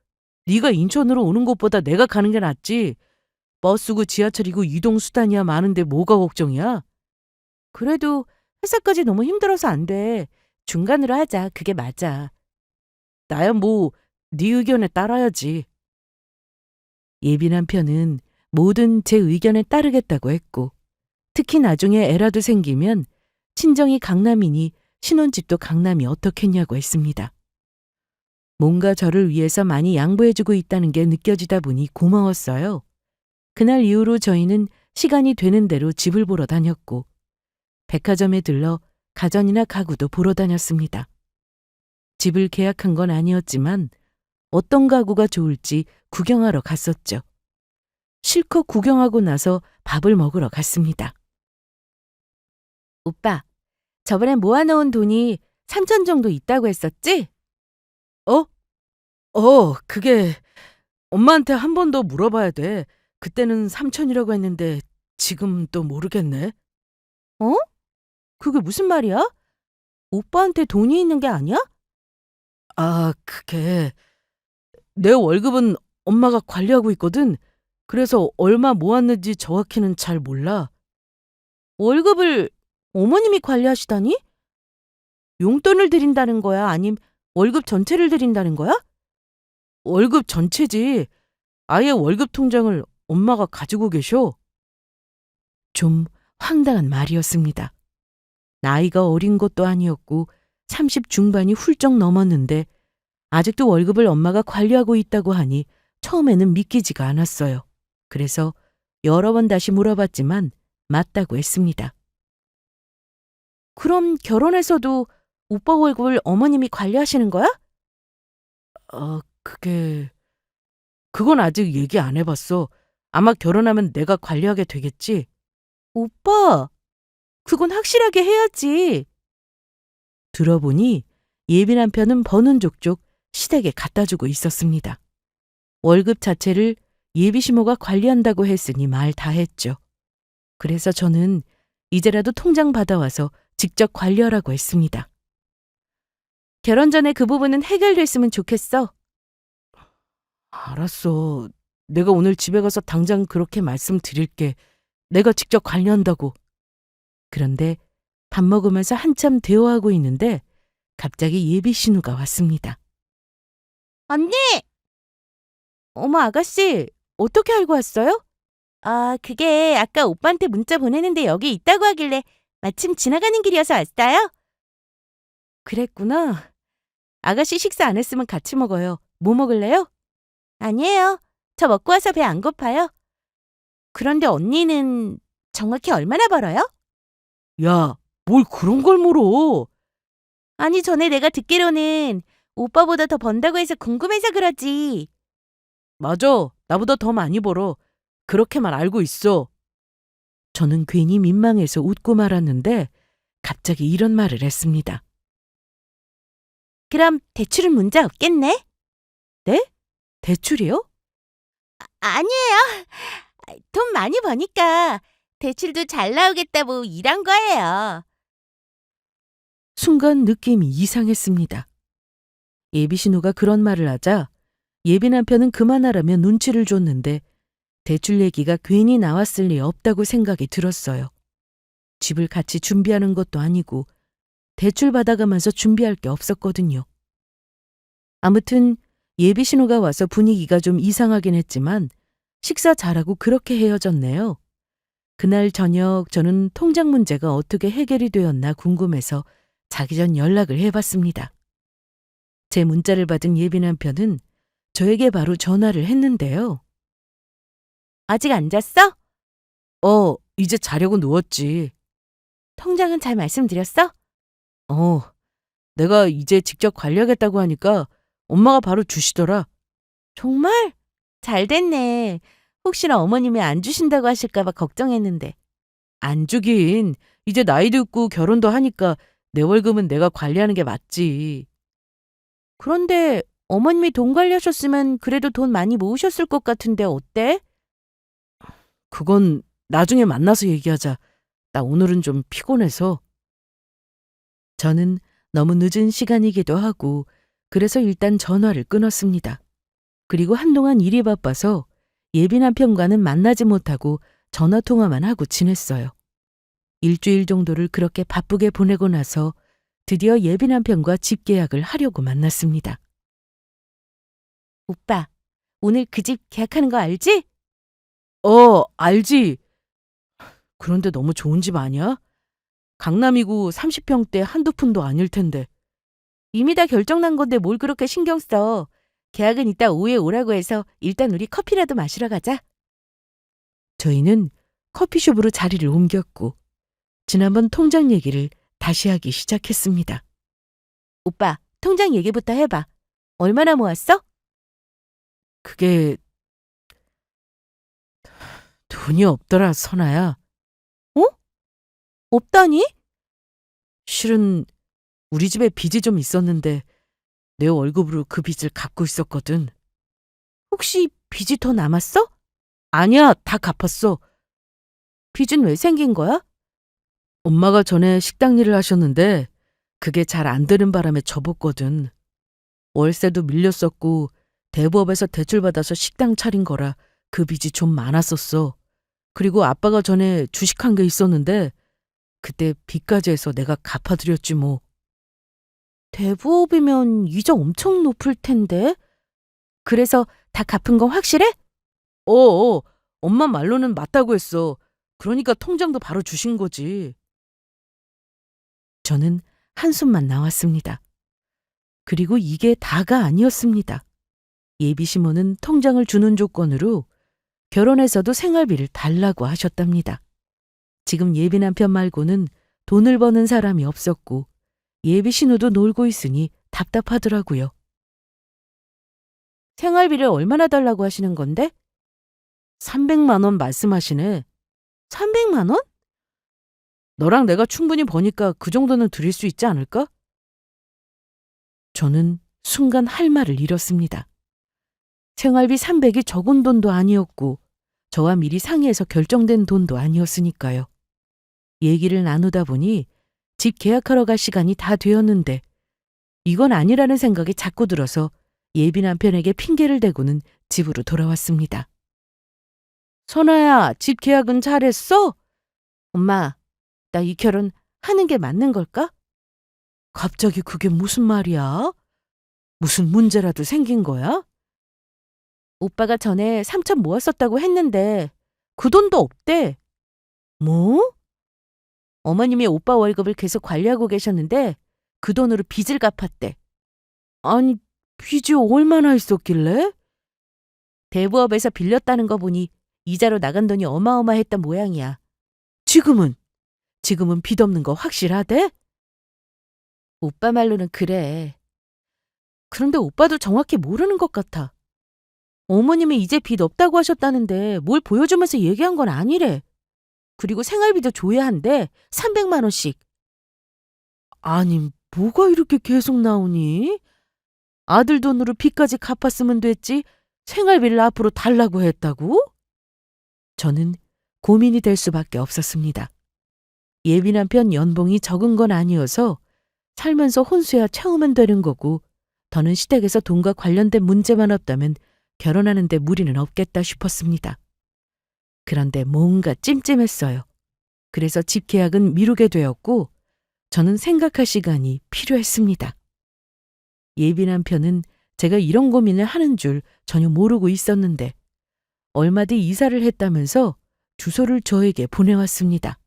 네가 인천으로 오는 것보다 내가 가는 게 낫지. 버스고 지하철이고 이동수단이야 많은데 뭐가 걱정이야? 그래도 회사까지 너무 힘들어서 안 돼. 중간으로 하자. 그게 맞아. 나야 뭐 네 의견에 따라야지. 예비 남편은 뭐든 제 의견에 따르겠다고 했고 특히 나중에 애라도 생기면 친정이 강남이니 신혼집도 강남이 어떻겠냐고 했습니다. 뭔가 저를 위해서 많이 양보해주고 있다는 게 느껴지다 보니 고마웠어요. 그날 이후로 저희는 시간이 되는 대로 집을 보러 다녔고 백화점에 들러 가전이나 가구도 보러 다녔습니다. 집을 계약한 건 아니었지만 어떤 가구가 좋을지 구경하러 갔었죠. 실컷 구경하고 나서 밥을 먹으러 갔습니다. 오빠, 저번에 모아놓은 돈이 3천 정도 있다고 했었지? 그게 엄마한테 한 번 더 물어봐야 돼. 그때는 3천이라고 했는데 지금 또 모르겠네. 그게 무슨 말이야? 오빠한테 돈이 있는 게 아니야? 그게 내 월급은 엄마가 관리하고 있거든. 그래서 얼마 모았는지 정확히는 잘 몰라. 월급을 어머님이 관리하시다니? 용돈을 드린다는 거야? 아님 월급 전체를 드린다는 거야? 월급 전체지. 아예 월급 통장을 엄마가 가지고 계셔. 좀 황당한 말이었습니다. 나이가 어린 것도 아니었고 30 중반이 훌쩍 넘었는데 아직도 월급을 엄마가 관리하고 있다고 하니 처음에는 믿기지가 않았어요. 그래서 여러 번 다시 물어봤지만 맞다고 했습니다. 그럼 결혼해서도 오빠 월급을 어머님이 관리하시는 거야? 그건 아직 얘기 안 해봤어. 아마 결혼하면 내가 관리하게 되겠지. 오빠, 그건 확실하게 해야지. 들어보니 예비 남편은 버는 족족 시댁에 갖다 주고 있었습니다. 월급 자체를 예비 시모가 관리한다고 했으니 말 다 했죠. 그래서 저는 이제라도 통장 받아와서 직접 관리하라고 했습니다. 결혼 전에 그 부분은 해결됐으면 좋겠어. 알았어. 내가 오늘 집에 가서 당장 그렇게 말씀드릴게. 내가 직접 관리한다고. 그런데 밥 먹으면서 한참 대화하고 있는데 갑자기 예비 신우가 왔습니다. 언니! 어머, 아가씨, 어떻게 알고 왔어요? 그게 아까 오빠한테 문자 보내는데 여기 있다고 하길래 마침 지나가는 길이어서 왔어요. 그랬구나. 아가씨 식사 안 했으면 같이 먹어요. 뭐 먹을래요? 아니에요. 저 먹고 와서 배 안 고파요. 그런데 언니는 정확히 얼마나 벌어요? 야, 뭘 그런 걸 물어. 아니, 전에 내가 듣기로는 오빠보다 더 번다고 해서 궁금해서 그러지. 맞아. 나보다 더 많이 벌어. 그렇게만 알고 있어. 저는 괜히 민망해서 웃고 말았는데 갑자기 이런 말을 했습니다. 그럼 대출은 문제 없겠네? 네? 대출이요? 아니에요. 돈 많이 버니까 대출도 잘 나오겠다 뭐 이런 거예요. 순간 느낌이 이상했습니다. 예비 신우가 그런 말을 하자 예비 남편은 그만하라며 눈치를 줬는데 대출 얘기가 괜히 나왔을 리 없다고 생각이 들었어요. 집을 같이 준비하는 것도 아니고 대출 받아가면서 준비할 게 없었거든요. 아무튼 예비 신우가 와서 분위기가 좀 이상하긴 했지만 식사 잘하고 그렇게 헤어졌네요. 그날 저녁 저는 통장 문제가 어떻게 해결이 되었나 궁금해서 자기 전 연락을 해봤습니다. 제 문자를 받은 예비 남편은 저에게 바로 전화를 했는데요. 아직 안 잤어? 이제 자려고 누웠지. 통장은 잘 말씀드렸어? 내가 이제 직접 관리하겠다고 하니까 엄마가 바로 주시더라. 정말? 잘 됐네. 혹시나 어머님이 안 주신다고 하실까봐 걱정했는데. 안 주긴. 이제 나이도 있고 결혼도 하니까 내 월급은 내가 관리하는 게 맞지. 그런데 어머님이 돈 관리하셨으면 그래도 돈 많이 모으셨을 것 같은데 어때? 그건 나중에 만나서 얘기하자. 나 오늘은 좀 피곤해서. 저는 너무 늦은 시간이기도 하고 그래서 일단 전화를 끊었습니다. 그리고 한동안 일이 바빠서 예비 남편과는 만나지 못하고 전화통화만 하고 지냈어요. 일주일 정도를 그렇게 바쁘게 보내고 나서 드디어 예비 남편과 집 계약을 하려고 만났습니다. 오빠, 오늘 그 집 계약하는 거 알지? 알지. 그런데 너무 좋은 집 아니야? 강남이고 30평대 한두 푼도 아닐 텐데. 이미 다 결정난 건데 뭘 그렇게 신경 써. 계약은 이따 오후에 오라고 해서 일단 우리 커피라도 마시러 가자. 저희는 커피숍으로 자리를 옮겼고 지난번 통장 얘기를 다시 하기 시작했습니다. 오빠, 통장 얘기부터 해봐. 얼마나 모았어? 그게 돈이 없더라, 선아야. 없다니? 실은 우리 집에 빚이 좀 있었는데 내 월급으로 그 빚을 갚고 있었거든. 혹시 빚이 더 남았어? 아니야, 다 갚았어. 빚은 왜 생긴 거야? 엄마가 전에 식당 일을 하셨는데 그게 잘 안 되는 바람에 접었거든. 월세도 밀렸었고 대부업에서 대출받아서 식당 차린 거라 그 빚이 좀 많았었어. 그리고 아빠가 전에 주식한 게 있었는데 그때 빚까지 해서 내가 갚아드렸지 뭐. 대부업이면 이자 엄청 높을 텐데. 그래서 다 갚은 건 확실해? 엄마 말로는 맞다고 했어. 그러니까 통장도 바로 주신 거지. 저는 한숨만 나왔습니다. 그리고 이게 다가 아니었습니다. 예비 시모는 통장을 주는 조건으로 결혼해서도 생활비를 달라고 하셨답니다. 지금 예비 남편 말고는 돈을 버는 사람이 없었고 예비 신우도 놀고 있으니 답답하더라고요. 생활비를 얼마나 달라고 하시는 건데? 300만 원 말씀하시네. 300만 원? 너랑 내가 충분히 버니까 그 정도는 드릴 수 있지 않을까? 저는 순간 할 말을 잃었습니다. 생활비 300이 적은 돈도 아니었고 저와 미리 상의해서 결정된 돈도 아니었으니까요. 얘기를 나누다 보니 집 계약하러 갈 시간이 다 되었는데 이건 아니라는 생각이 자꾸 들어서 예비 남편에게 핑계를 대고는 집으로 돌아왔습니다. 선아야, 집 계약은 잘했어? 엄마, 나 이 결혼 하는 게 맞는 걸까? 갑자기 그게 무슨 말이야? 무슨 문제라도 생긴 거야? 오빠가 전에 3천 모았었다고 했는데 그 돈도 없대. 뭐? 어머님이 오빠 월급을 계속 관리하고 계셨는데 그 돈으로 빚을 갚았대. 아니, 빚이 얼마나 있었길래? 대부업에서 빌렸다는 거 보니 이자로 나간 돈이 어마어마했던 모양이야. 지금은 빚 없는 거 확실하대? 오빠 말로는 그래. 그런데 오빠도 정확히 모르는 것 같아. 어머님이 이제 빚 없다고 하셨다는데 뭘 보여주면서 얘기한 건 아니래. 그리고 생활비도 줘야 한대. 300만 원씩. 아니, 뭐가 이렇게 계속 나오니? 아들 돈으로 빚까지 갚았으면 됐지 생활비를 앞으로 달라고 했다고? 저는 고민이 될 수밖에 없었습니다. 예비 남편 연봉이 적은 건 아니어서 살면서 혼수야 채우면 되는 거고 더는 시댁에서 돈과 관련된 문제만 없다면 결혼하는데 무리는 없겠다 싶었습니다. 그런데 뭔가 찜찜했어요. 그래서 집 계약은 미루게 되었고 저는 생각할 시간이 필요했습니다. 예비 남편은 제가 이런 고민을 하는 줄 전혀 모르고 있었는데 얼마 뒤 이사를 했다면서 주소를 저에게 보내왔습니다.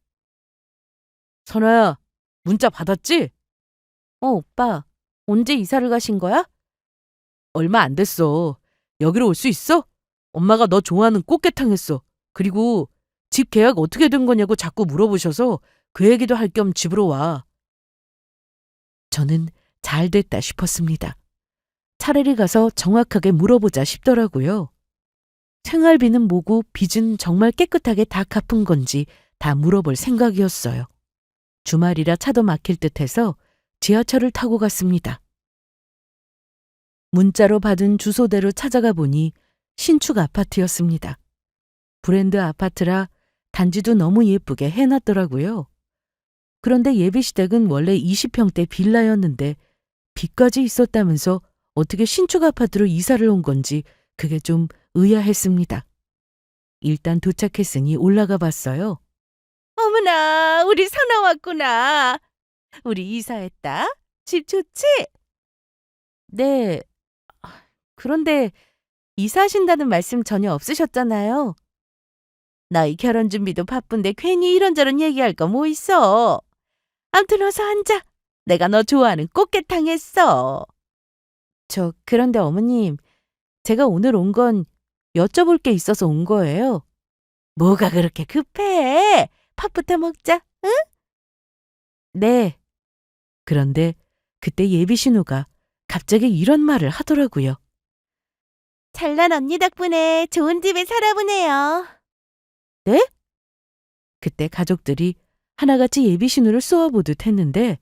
선아야, 문자 받았지? 오빠. 언제 이사를 가신 거야? 얼마 안 됐어. 여기로 올 수 있어? 엄마가 너 좋아하는 꽃게탕 했어. 그리고 집 계약 어떻게 된 거냐고 자꾸 물어보셔서 그 얘기도 할 겸 집으로 와. 저는 잘 됐다 싶었습니다. 차라리 가서 정확하게 물어보자 싶더라고요. 생활비는 뭐고 빚은 정말 깨끗하게 다 갚은 건지 다 물어볼 생각이었어요. 주말이라 차도 막힐 듯해서 지하철을 타고 갔습니다. 문자로 받은 주소대로 찾아가 보니 신축 아파트였습니다. 브랜드 아파트라 단지도 너무 예쁘게 해놨더라고요. 그런데 예비시댁은 원래 20평대 빌라였는데 빚까지 있었다면서 어떻게 신축 아파트로 이사를 온 건지 그게 좀 의아했습니다. 일단 도착했으니 올라가 봤어요. 어머나, 우리 선아 왔구나. 우리 이사했다. 집 좋지? 네. 그런데 이사하신다는 말씀 전혀 없으셨잖아요. 너희 결혼 준비도 바쁜데 괜히 이런저런 얘기할 거 뭐 있어. 암튼 어서 앉아. 내가 너 좋아하는 꽃게탕 했어. 그런데 어머님, 제가 오늘 온 건 여쭤볼 게 있어서 온 거예요. 뭐가 그렇게 급해? 밥부터 먹자, 응? 네. 그런데 그때 예비 신우가 갑자기 이런 말을 하더라고요. 잘난 언니 덕분에 좋은 집에 살아보네요. 네? 그때 가족들이 하나같이 예비 신우를 쏘아보듯 했는데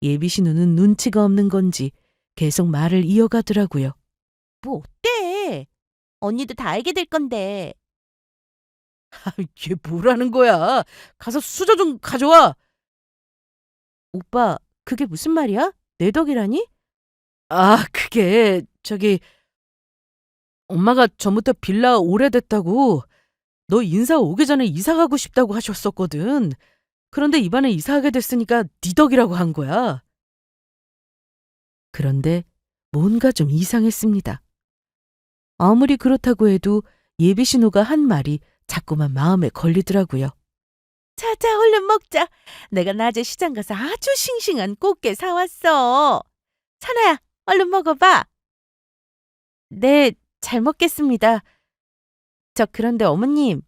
예비 신우는 눈치가 없는 건지 계속 말을 이어가더라고요. 뭐 어때? 언니도 다 알게 될 건데. 얘 뭐라는 거야? 가서 수저 좀 가져와. 오빠, 그게 무슨 말이야? 내 덕이라니? 그게 엄마가 전부터 빌라 오래됐다고 너 인사 오기 전에 이사 가고 싶다고 하셨었거든. 그런데 이번에 이사하게 됐으니까 네 덕이라고 한 거야. 그런데 뭔가 좀 이상했습니다. 아무리 그렇다고 해도 예비 신우가 한 말이 자꾸만 마음에 걸리더라고요. 자자, 얼른 먹자. 내가 낮에 시장 가서 아주 싱싱한 꽃게 사왔어. 찬아야, 얼른 먹어봐. 네, 잘 먹겠습니다. 그런데 어머님,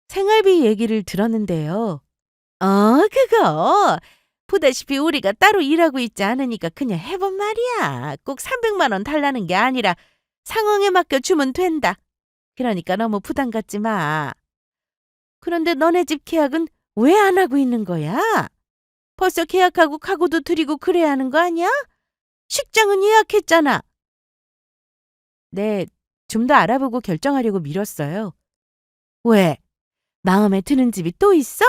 생활비 얘기를 들었는데요. 그거. 보다시피 우리가 따로 일하고 있지 않으니까 그냥 해본 말이야. 꼭 300만 원 달라는 게 아니라 상황에 맡겨 주면 된다. 그러니까 너무 부담 갖지 마. 그런데 너네 집 계약은 왜 안 하고 있는 거야? 벌써 계약하고 카고도 드리고 그래야 하는 거 아니야? 식장은 예약했잖아. 네, 좀 더 알아보고 결정하려고 미뤘어요. 왜? 마음에 드는 집이 또 있어?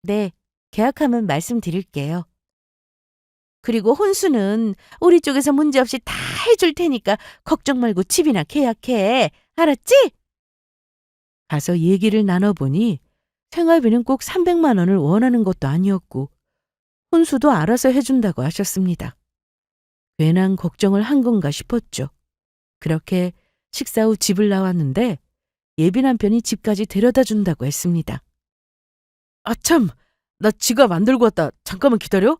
네, 계약하면 말씀드릴게요. 그리고 혼수는 우리 쪽에서 문제없이 다 해줄 테니까 걱정 말고 집이나 계약해. 알았지? 가서 얘기를 나눠보니 생활비는 꼭 300만 원을 원하는 것도 아니었고 혼수도 알아서 해준다고 하셨습니다. 괜한 걱정을 한 건가 싶었죠. 그렇게 식사 후 집을 나왔는데 예비 남편이 집까지 데려다 준다고 했습니다. 참, 나 지갑 안 들고 왔다. 잠깐만 기다려.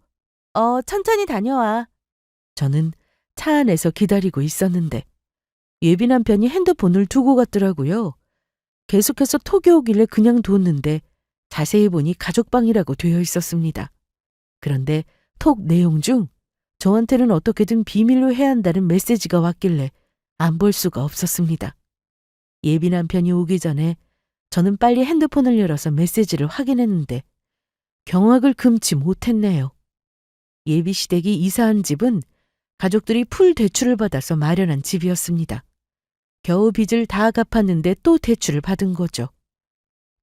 천천히 다녀와. 저는 차 안에서 기다리고 있었는데 예비 남편이 핸드폰을 두고 갔더라고요. 계속해서 톡이 오길래 그냥 뒀는데 자세히 보니 가족방이라고 되어 있었습니다. 그런데 톡 내용 중 저한테는 어떻게든 비밀로 해야 한다는 메시지가 왔길래 안 볼 수가 없었습니다. 예비 남편이 오기 전에 저는 빨리 핸드폰을 열어서 메시지를 확인했는데 경악을 금치 못했네요. 예비 시댁이 이사한 집은 가족들이 풀 대출을 받아서 마련한 집이었습니다. 겨우 빚을 다 갚았는데 또 대출을 받은 거죠.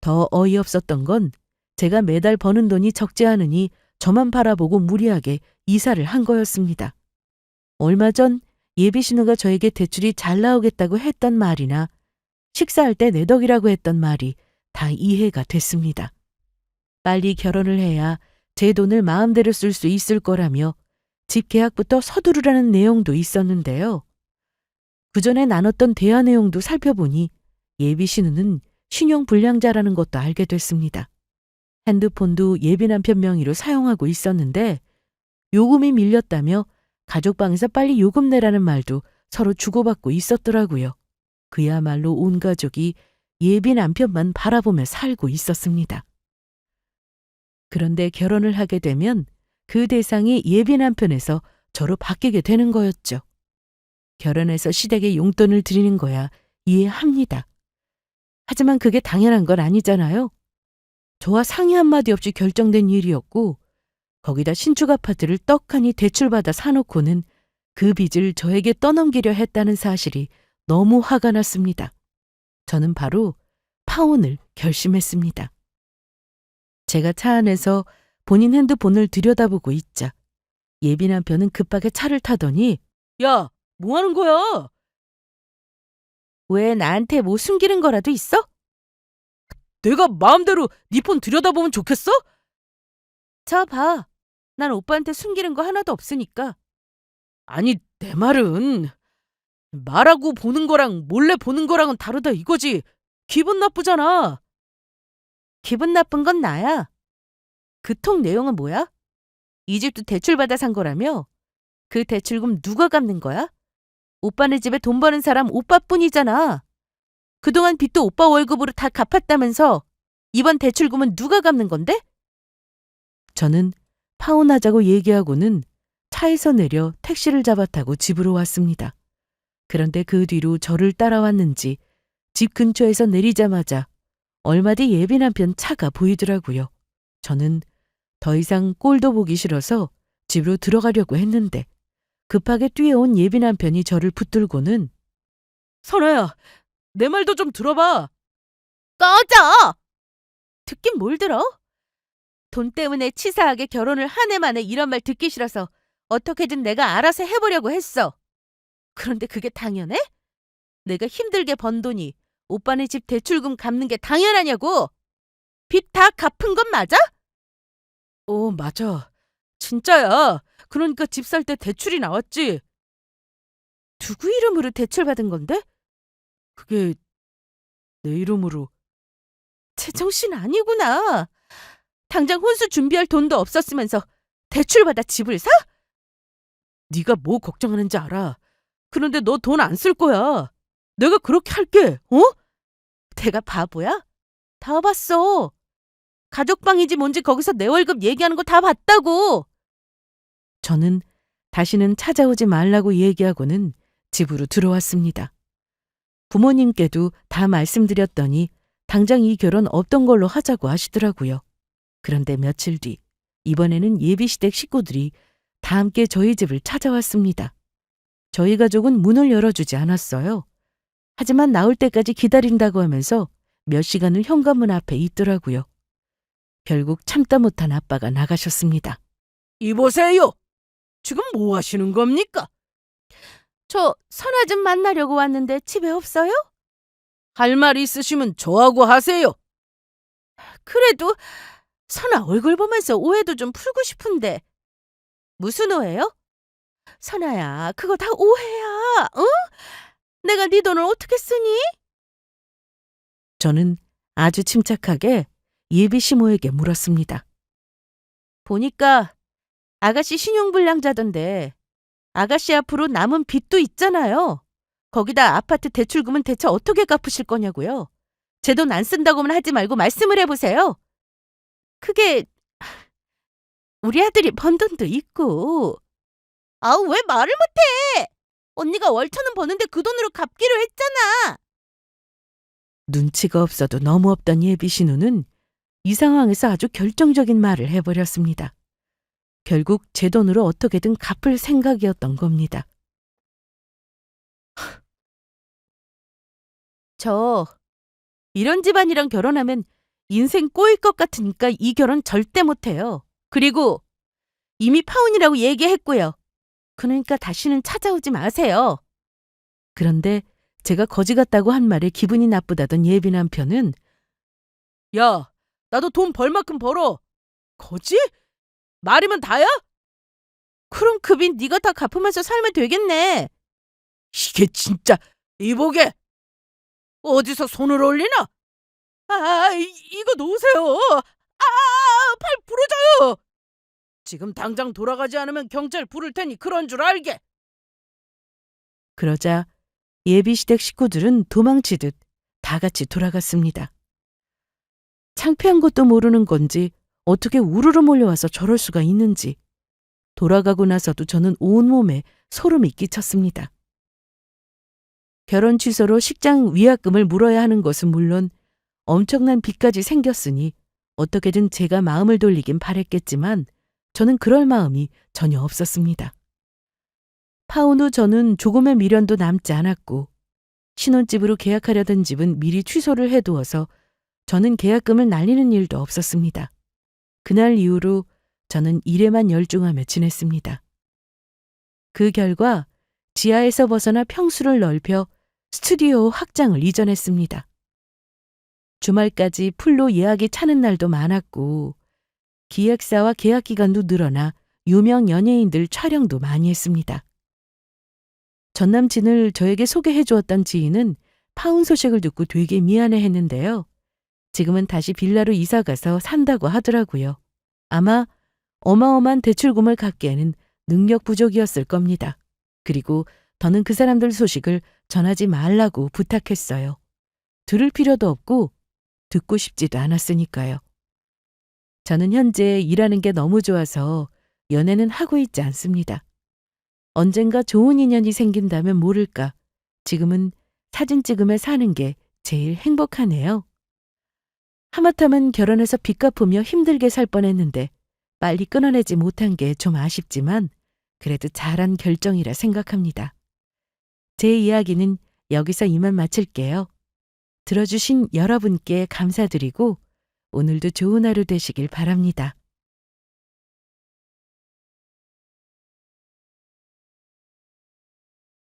더 어이없었던 건 제가 매달 버는 돈이 적지 않으니 저만 바라보고 무리하게 이사를 한 거였습니다. 얼마 전 예비 신우가 저에게 대출이 잘 나오겠다고 했던 말이나 식사할 때 내 덕이라고 했던 말이 다 이해가 됐습니다. 빨리 결혼을 해야 제 돈을 마음대로 쓸 수 있을 거라며 집 계약부터 서두르라는 내용도 있었는데요. 그 전에 나눴던 대화 내용도 살펴보니 예비 신우는 신용불량자라는 것도 알게 됐습니다. 핸드폰도 예비 남편 명의로 사용하고 있었는데 요금이 밀렸다며 가족방에서 빨리 요금 내라는 말도 서로 주고받고 있었더라고요. 그야말로 온 가족이 예비 남편만 바라보며 살고 있었습니다. 그런데 결혼을 하게 되면 그 대상이 예비 남편에서 저로 바뀌게 되는 거였죠. 결혼해서 시댁에 용돈을 드리는 거야 이해합니다. 하지만 그게 당연한 건 아니잖아요. 저와 상의 한마디 없이 결정된 일이었고 거기다 신축 아파트를 떡하니 대출받아 사놓고는 그 빚을 저에게 떠넘기려 했다는 사실이 너무 화가 났습니다. 저는 바로 파혼을 결심했습니다. 제가 차 안에서 본인 핸드폰을 들여다보고 있자 예비 남편은 급하게 차를 타더니 야, 뭐 하는 거야? 왜 나한테 뭐 숨기는 거라도 있어? 내가 마음대로 네 폰 들여다보면 좋겠어? 저 봐. 난 오빠한테 숨기는 거 하나도 없으니까. 아니, 내 말은 말하고 보는 거랑 몰래 보는 거랑은 다르다 이거지. 기분 나쁘잖아. 기분 나쁜 건 나야. 그 통 내용은 뭐야? 이 집도 대출받아 산 거라며? 그 대출금 누가 갚는 거야? 오빠네 집에 돈 버는 사람 오빠뿐이잖아. 그동안 빚도 오빠 월급으로 다 갚았다면서 이번 대출금은 누가 갚는 건데? 저는 파혼하자고 얘기하고는 차에서 내려 택시를 잡아 타고 집으로 왔습니다. 그런데 그 뒤로 저를 따라왔는지 집 근처에서 내리자마자 얼마 뒤 예비 남편 차가 보이더라고요. 저는 더 이상 꼴도 보기 싫어서 집으로 들어가려고 했는데 급하게 뛰어온 예비 남편이 저를 붙들고는 선아야, 내 말도 좀 들어봐. 꺼져! 듣긴 뭘 들어? 돈 때문에 치사하게 결혼을 한 해 만에 이런 말 듣기 싫어서 어떻게든 내가 알아서 해보려고 했어. 그런데 그게 당연해? 내가 힘들게 번 돈이 오빠네 집 대출금 갚는 게 당연하냐고? 빚 다 갚은 건 맞아? 맞아. 진짜야. 그러니까 집 살 때 대출이 나왔지. 누구 이름으로 대출받은 건데? 그게 내 이름으로. 제정신 아니구나. 당장 혼수 준비할 돈도 없었으면서 대출받아 집을 사? 네가 뭐 걱정하는지 알아. 그런데 너 돈 안 쓸 거야. 내가 그렇게 할게. 내가 바보야? 다 봤어. 가족방이지 뭔지 거기서 내 월급 얘기하는 거 다 봤다고. 저는 다시는 찾아오지 말라고 얘기하고는 집으로 들어왔습니다. 부모님께도 다 말씀드렸더니 당장 이 결혼 없던 걸로 하자고 하시더라고요. 그런데 며칠 뒤 이번에는 예비시댁 식구들이 다 함께 저희 집을 찾아왔습니다. 저희 가족은 문을 열어주지 않았어요. 하지만 나올 때까지 기다린다고 하면서 몇 시간을 현관문 앞에 있더라고요. 결국 참다 못한 아빠가 나가셨습니다. 이보세요. 지금 뭐 하시는 겁니까? 저 선아 좀 만나려고 왔는데 집에 없어요? 할 말 있으시면 저하고 하세요. 그래도 선아 얼굴 보면서 오해도 좀 풀고 싶은데. 무슨 오해요? 선아야, 그거 다 오해야. 응? 내가 네 돈을 어떻게 쓰니? 저는 아주 침착하게 예비 시모에게 물었습니다. 보니까 아가씨 신용불량자던데 아가씨 앞으로 남은 빚도 있잖아요. 거기다 아파트 대출금은 대체 어떻게 갚으실 거냐고요. 제 돈 안 쓴다고만 하지 말고 말씀을 해보세요. 그게 우리 아들이 번 돈도 있고. 아우, 왜 말을 못해? 언니가 월천은 버는데 그 돈으로 갚기로 했잖아. 눈치가 없어도 너무 없던 예비 신우는 이 상황에서 아주 결정적인 말을 해버렸습니다. 결국 제 돈으로 어떻게든 갚을 생각이었던 겁니다. 저 이런 집안이랑 결혼하면 인생 꼬일 것 같으니까 이 결혼 절대 못해요. 그리고 이미 파혼이라고 얘기했고요. 그러니까 다시는 찾아오지 마세요. 그런데 제가 거지 같다고 한 말에 기분이 나쁘다던 예비 남편은 야, 나도 돈 벌 만큼 벌어. 거지? 말이면 다야? 그럼 그 빚 네가 다 갚으면서 살면 되겠네. 이게 진짜 이보게. 어디서 손을 올리나? 이거 놓으세요. 팔 부러져요. 지금 당장 돌아가지 않으면 경찰 부를 테니 그런 줄 알게. 그러자 예비 시댁 식구들은 도망치듯 다 같이 돌아갔습니다. 창피한 것도 모르는 건지 어떻게 우르르 몰려와서 저럴 수가 있는지 돌아가고 나서도 저는 온몸에 소름이 끼쳤습니다. 결혼 취소로 식장 위약금을 물어야 하는 것은 물론 엄청난 빚까지 생겼으니 어떻게든 제가 마음을 돌리긴 바랬겠지만 저는 그럴 마음이 전혀 없었습니다. 파혼 후 저는 조금의 미련도 남지 않았고 신혼집으로 계약하려던 집은 미리 취소를 해두어서 저는 계약금을 날리는 일도 없었습니다. 그날 이후로 저는 일에만 열중하며 지냈습니다. 그 결과 지하에서 벗어나 평수를 넓혀 스튜디오 확장을 이전했습니다. 주말까지 풀로 예약이 차는 날도 많았고 기획사와 계약 기간도 늘어나 유명 연예인들 촬영도 많이 했습니다. 전 남친을 저에게 소개해 주었던 지인은 파혼 소식을 듣고 되게 미안해 했는데요. 지금은 다시 빌라로 이사 가서 산다고 하더라고요. 아마 어마어마한 대출금을 갚기에는 능력 부족이었을 겁니다. 그리고 더는 그 사람들 소식을 전하지 말라고 부탁했어요. 들을 필요도 없고 듣고 싶지도 않았으니까요. 저는 현재 일하는 게 너무 좋아서 연애는 하고 있지 않습니다. 언젠가 좋은 인연이 생긴다면 모를까. 지금은 사진 찍으며 사는 게 제일 행복하네요. 하마터면 결혼해서 빚 갚으며 힘들게 살 뻔했는데 빨리 끊어내지 못한 게 좀 아쉽지만 그래도 잘한 결정이라 생각합니다. 제 이야기는 여기서 이만 마칠게요. 들어주신 여러분께 감사드리고 오늘도 좋은 하루 되시길 바랍니다.